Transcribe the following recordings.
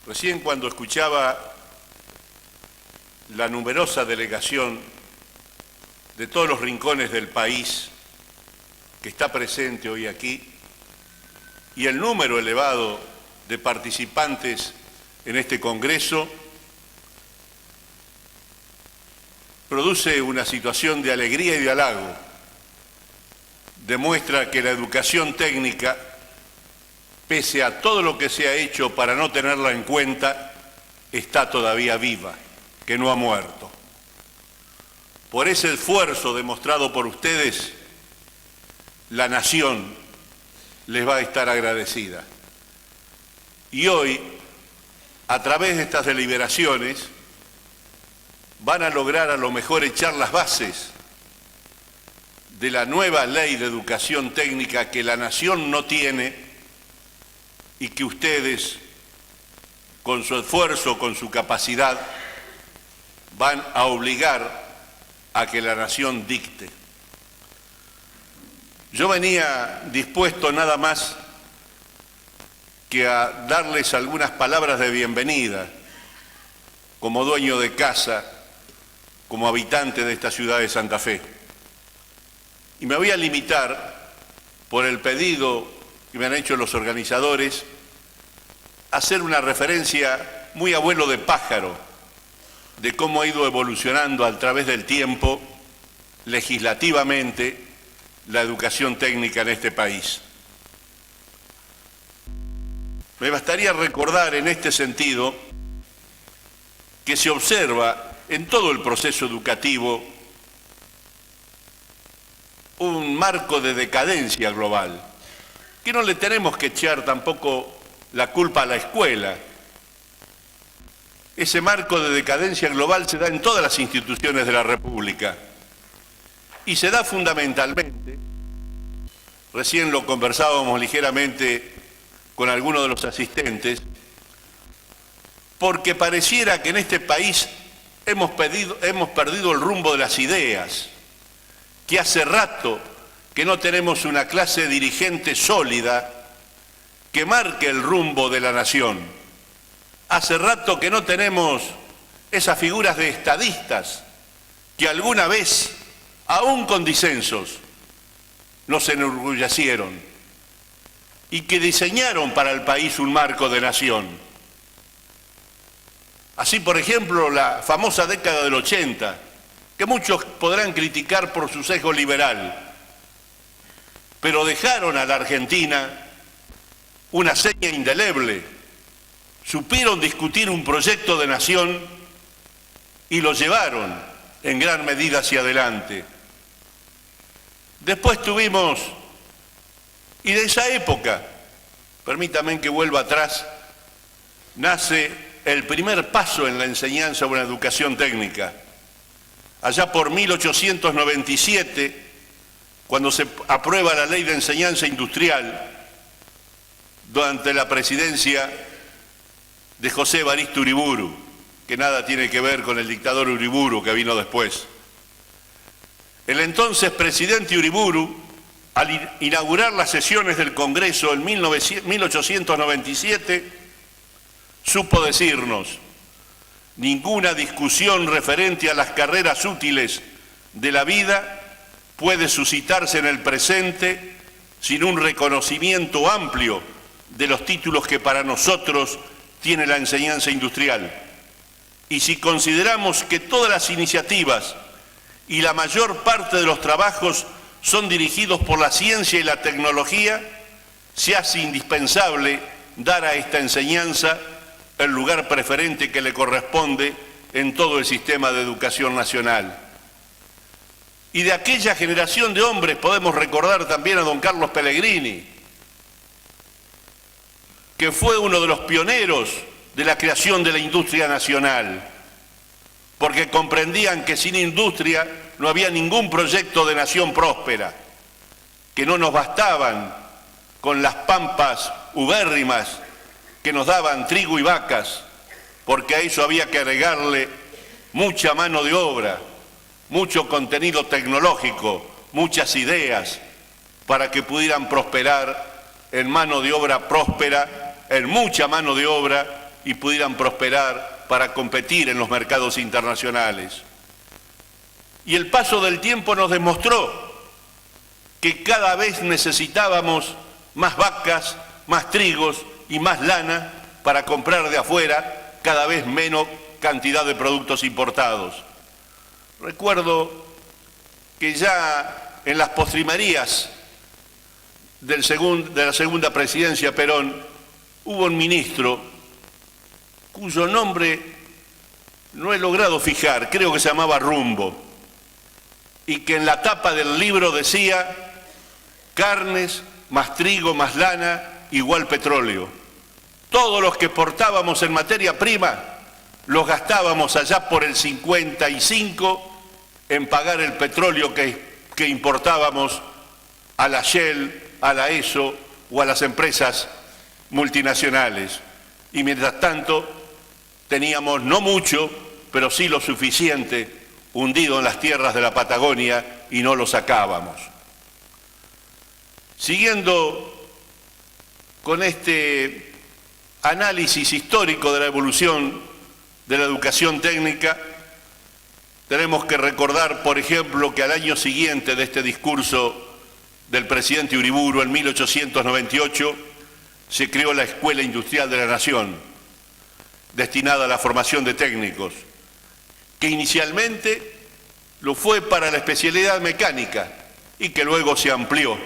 Recién cuando escuchaba la numerosa delegación de todos los rincones del país que está presente hoy aquí y el número elevado de participantes en este Congreso, produce una situación de alegría y de halago. Demuestra que la educación técnica, pese a todo lo que se ha hecho para no tenerla en cuenta, está todavía viva, que no ha muerto. Por ese esfuerzo demostrado por ustedes, la nación les va a estar agradecida. Y hoy, a través de estas deliberaciones, van a lograr a lo mejor echar las bases de la nueva ley de educación técnica que la nación no tiene y que ustedes, con su esfuerzo, con su capacidad, van a obligar a que la nación dicte. Yo venía dispuesto nada más que a darles algunas palabras de bienvenida como dueño de casa, como habitante de esta ciudad de Santa Fe. Y me voy a limitar, por el pedido que me han hecho los organizadores, a hacer una referencia muy abuelo de pájaro de cómo ha ido evolucionando a través del tiempo, legislativamente, la educación técnica en este país. Me bastaría recordar en este sentido que se observa en todo el proceso educativo un marco de decadencia global, que no le tenemos que echar tampoco la culpa a la escuela. Ese marco de decadencia global se da en todas las instituciones de la República y se da fundamentalmente, recién lo conversábamos ligeramente con algunos de los asistentes, porque pareciera que en este país hemos perdido el rumbo de las ideas, que hace rato que no tenemos una clase dirigente sólida que marque el rumbo de la nación. Hace rato que no tenemos esas figuras de estadistas que alguna vez, aún con disensos, nos enorgullecieron y que diseñaron para el país un marco de nación. Así, por ejemplo, la famosa década del 80, que muchos podrán criticar por su sesgo liberal, pero dejaron a la Argentina una seña indeleble. Supieron discutir un proyecto de nación y lo llevaron en gran medida hacia adelante. Después tuvimos, y de esa época, permítanme que vuelva atrás, nace el primer paso en la enseñanza de una educación técnica. Allá por 1897, cuando se aprueba la Ley de Enseñanza Industrial, durante la presidencia de José Evaristo Uriburu, que nada tiene que ver con el dictador Uriburu que vino después. El entonces presidente Uriburu, al inaugurar las sesiones del Congreso en 1897, supo decirnos: ninguna discusión referente a las carreras útiles de la vida puede suscitarse en el presente sin un reconocimiento amplio de los títulos que para nosotros tiene la enseñanza industrial. Y si consideramos que todas las iniciativas y la mayor parte de los trabajos son dirigidos por la ciencia y la tecnología, se hace indispensable dar a esta enseñanza el lugar preferente que le corresponde en todo el sistema de educación nacional. Y de aquella generación de hombres podemos recordar también a don Carlos Pellegrini, que fue uno de los pioneros de la creación de la industria nacional, porque comprendían que sin industria no había ningún proyecto de nación próspera, que no nos bastaban con las pampas ubérrimas que nos daban trigo y vacas, porque a eso había que agregarle mucha mano de obra, mucho contenido tecnológico, muchas ideas, para que pudieran prosperar en mano de obra próspera, en mucha mano de obra y pudieran prosperar para competir en los mercados internacionales. Y el paso del tiempo nos demostró que cada vez necesitábamos más vacas, más trigos y más lana para comprar de afuera cada vez menos cantidad de productos importados. Recuerdo que ya en las postrimerías de la segunda presidencia Perón hubo un ministro cuyo nombre no he logrado fijar, creo que se llamaba Rumbo, y que en la tapa del libro decía: carnes más trigo más lana igual petróleo. Todos los que exportábamos en materia prima los gastábamos allá por el 55 en pagar el petróleo que importábamos a la Shell, a la ESO o a las empresas multinacionales. Y mientras tanto teníamos no mucho, pero sí lo suficiente hundido en las tierras de la Patagonia y no lo sacábamos. Siguiendo con este análisis histórico de la evolución de la educación técnica, tenemos que recordar, por ejemplo, que al año siguiente de este discurso del presidente Uriburu, en 1898, se creó la Escuela Industrial de la Nación, destinada a la formación de técnicos, que inicialmente lo fue para la especialidad mecánica y que luego se amplió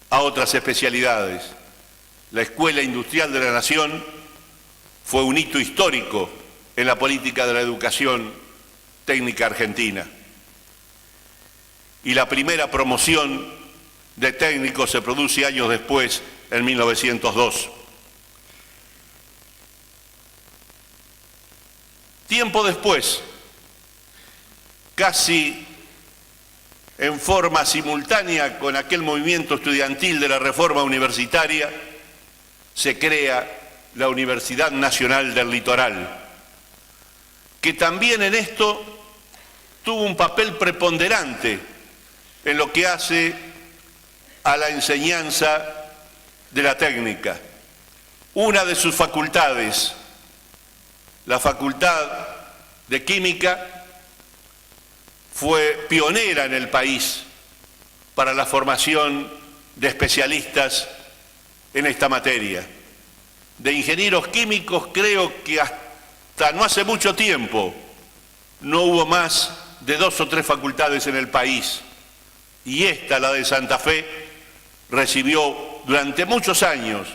a otras especialidades. La Escuela Industrial de la Nación fue un hito histórico en la política de la educación técnica argentina. Y la primera promoción de técnicos se produce años después, en 1902. Tiempo después, casi en forma simultánea con aquel movimiento estudiantil de la reforma universitaria, se crea la Universidad Nacional del Litoral, que también en esto tuvo un papel preponderante en lo que hace a la enseñanza de la técnica. Una de sus facultades, la Facultad de Química, fue pionera en el país para la formación de especialistas en esta materia. De ingenieros químicos, creo que hasta no hace mucho tiempo no hubo más de 2 o 3 facultades en el país, y esta, la de Santa Fe, recibió durante muchos años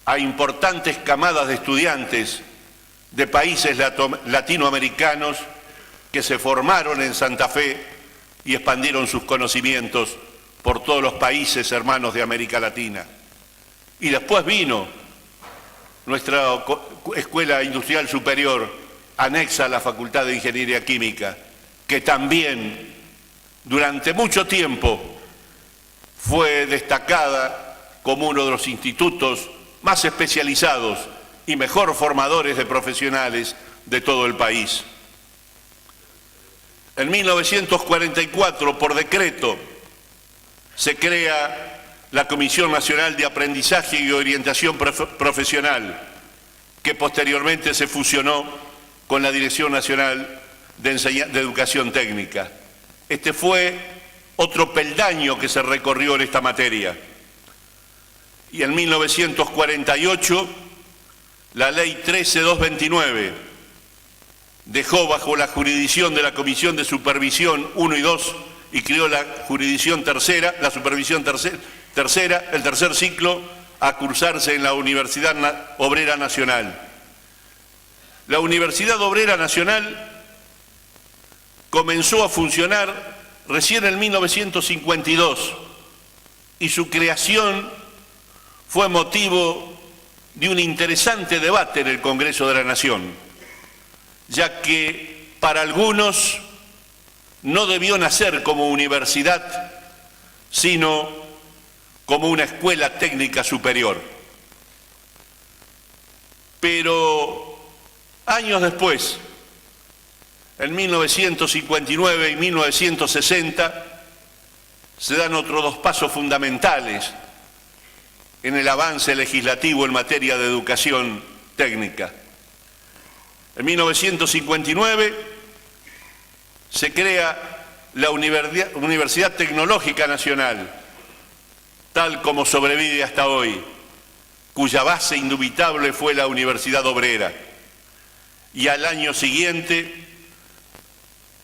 a importantes camadas de estudiantes de países latinoamericanos que se formaron en Santa Fe y expandieron sus conocimientos por todos los países hermanos de América Latina. Y después vino nuestra Escuela Industrial Superior, anexa a la Facultad de Ingeniería Química, que también durante mucho tiempo fue destacada como uno de los institutos más especializados y mejor formadores de profesionales de todo el país. En 1944, por decreto, se crea la Comisión Nacional de Aprendizaje y Orientación Profesional, que posteriormente se fusionó con la Dirección Nacional de Educación Técnica. Este fue otro peldaño que se recorrió en esta materia. Y en 1948, la Ley 13.229 dejó bajo la jurisdicción de la Comisión de Supervisión 1 y 2 y creó la jurisdicción tercera, la supervisión tercera, el tercer ciclo, a cursarse en la Universidad Obrera Nacional. La Universidad Obrera Nacional comenzó a funcionar recién en 1952 y su creación fue motivo de un interesante debate en el Congreso de la Nación, ya que para algunos no debió nacer como universidad, sino como una escuela técnica superior. Pero años después, en 1959 y 1960, se dan otros 2 pasos fundamentales en el avance legislativo en materia de educación técnica. En 1959 se crea la Universidad Tecnológica Nacional, tal como sobrevive hasta hoy, cuya base indubitable fue la Universidad Obrera. Y al año siguiente,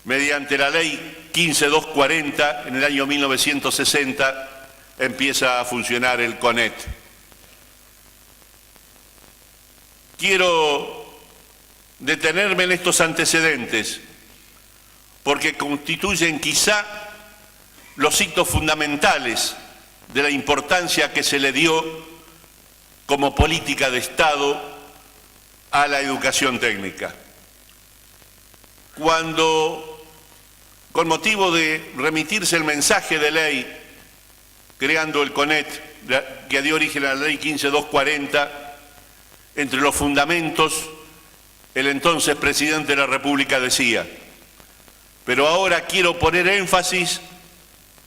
mediante la ley 15240, en el año 1960, empieza a funcionar el CONET. Quiero detenerme en estos antecedentes, porque constituyen quizá los hitos fundamentales de la importancia que se le dio como política de Estado a la educación técnica. Cuando, con motivo de remitirse el mensaje de ley, creando el CONET, que dio origen a la ley 15240, entre los fundamentos, el entonces presidente de la República decía: pero ahora quiero poner énfasis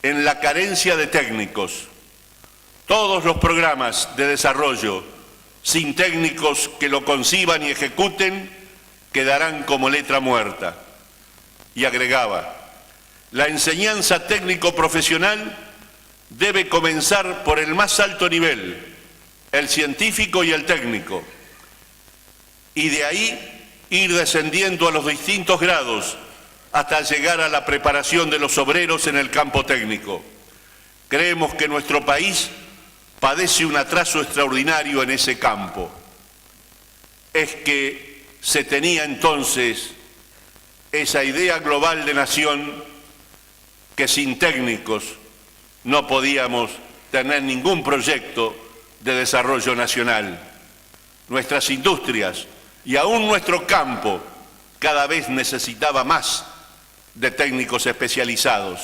en la carencia de técnicos. Todos los programas de desarrollo sin técnicos que lo conciban y ejecuten quedarán como letra muerta. Y agregaba: la enseñanza técnico-profesional debe comenzar por el más alto nivel, el científico y el técnico, y de ahí ir descendiendo a los distintos grados hasta llegar a la preparación de los obreros en el campo técnico. Creemos que nuestro país padece un atraso extraordinario en ese campo. Es que se tenía entonces esa idea global de nación que sin técnicos no podíamos tener ningún proyecto de desarrollo nacional. Nuestras industrias y aún nuestro campo cada vez necesitaba más de técnicos especializados,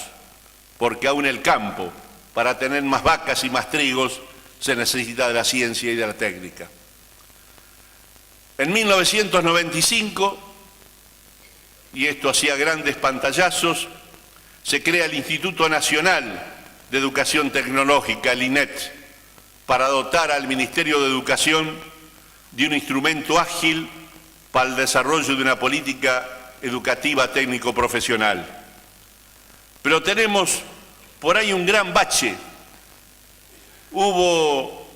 porque aún el campo, para tener más vacas y más trigos, se necesita de la ciencia y de la técnica. En 1995, y esto hacía grandes pantallazos, se crea el Instituto Nacional de Educación Tecnológica, el INET, para dotar al Ministerio de Educación de un instrumento ágil para el desarrollo de una política educativa técnico-profesional. Pero tenemos por ahí un gran bache. Hubo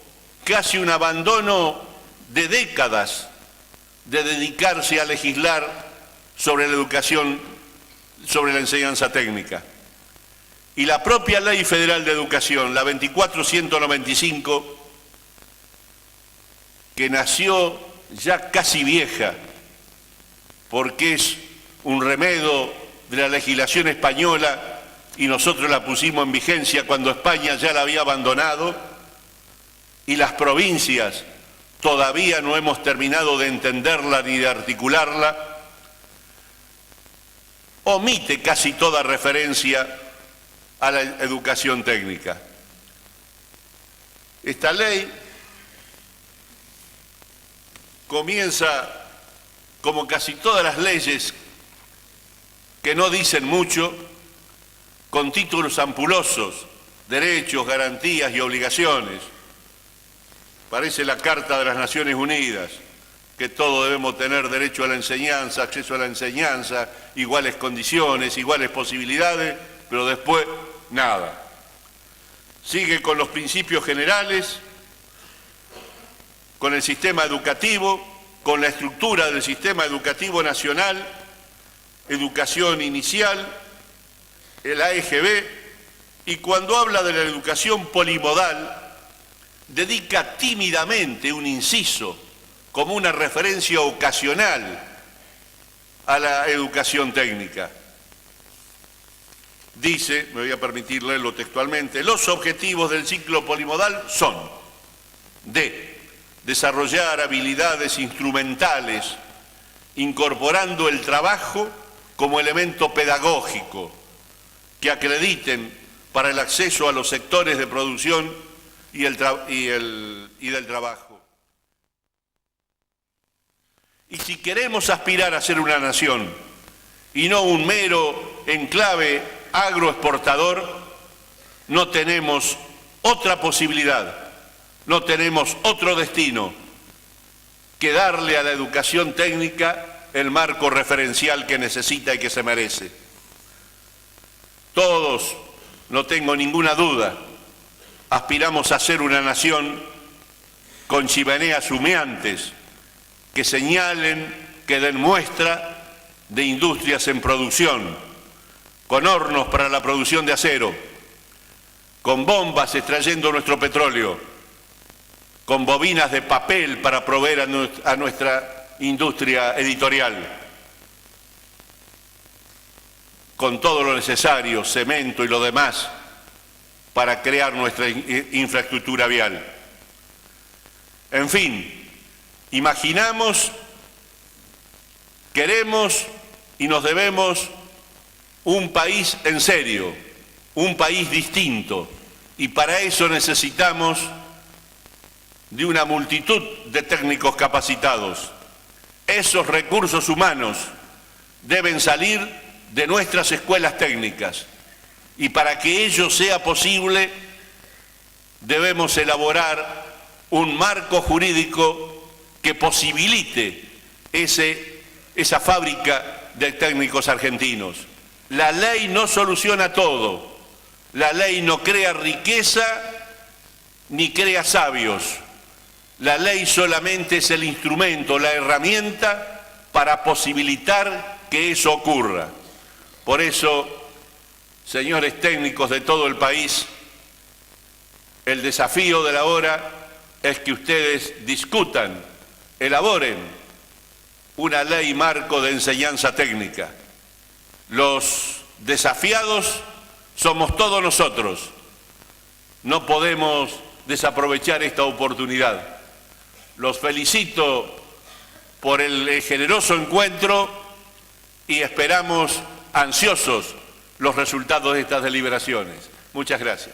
casi un abandono de décadas de dedicarse a legislar sobre la educación, sobre la enseñanza técnica. Y la propia Ley Federal de Educación, la 24195, que nació ya casi vieja, porque es un remedio de la legislación española y nosotros la pusimos en vigencia cuando España ya la había abandonado, y las provincias todavía no hemos terminado de entenderla ni de articularla, omite casi toda referencia a la educación técnica. Esta ley comienza, como casi todas las leyes que no dicen mucho, con títulos ampulosos: derechos, garantías y obligaciones. Parece la Carta de las Naciones Unidas, que todos debemos tener derecho a la enseñanza, acceso a la enseñanza, iguales condiciones, iguales posibilidades, pero después nada. Sigue con los principios generales, con el sistema educativo, con la estructura del sistema educativo nacional, educación inicial, el AEGB, y cuando habla de la educación polimodal, dedica tímidamente un inciso como una referencia ocasional a la educación técnica. Dice, me voy a permitir leerlo textualmente: los objetivos del ciclo polimodal son D, desarrollar habilidades instrumentales, incorporando el trabajo como elemento pedagógico, que acrediten para el acceso a los sectores de producción y del trabajo. Y si queremos aspirar a ser una nación y no un mero enclave agroexportador, no tenemos otra posibilidad, no tenemos otro destino que darle a la educación técnica el marco referencial que necesita y que se merece. Todos, no tengo ninguna duda, aspiramos a ser una nación con chimeneas humeantes que señalen, que den muestra de industrias en producción, con hornos para la producción de acero, con bombas extrayendo nuestro petróleo, con bobinas de papel para proveer a nuestra industria editorial, con todo lo necesario, cemento y lo demás, para crear nuestra infraestructura vial. En fin, imaginamos, queremos y nos debemos un país en serio, un país distinto, y para eso necesitamos de una multitud de técnicos capacitados. Esos recursos humanos deben salir de nuestras escuelas técnicas, y para que ello sea posible debemos elaborar un marco jurídico que posibilite esa fábrica de técnicos argentinos. La ley no soluciona todo, la ley no crea riqueza ni crea sabios. La ley solamente es el instrumento, la herramienta para posibilitar que eso ocurra. Por eso, señores técnicos de todo el país, el desafío de la hora es que ustedes discutan, elaboren una ley marco de enseñanza técnica. Los desafiados somos todos nosotros. No podemos desaprovechar esta oportunidad. Los felicito por el generoso encuentro y esperamos ansiosos los resultados de estas deliberaciones. Muchas gracias.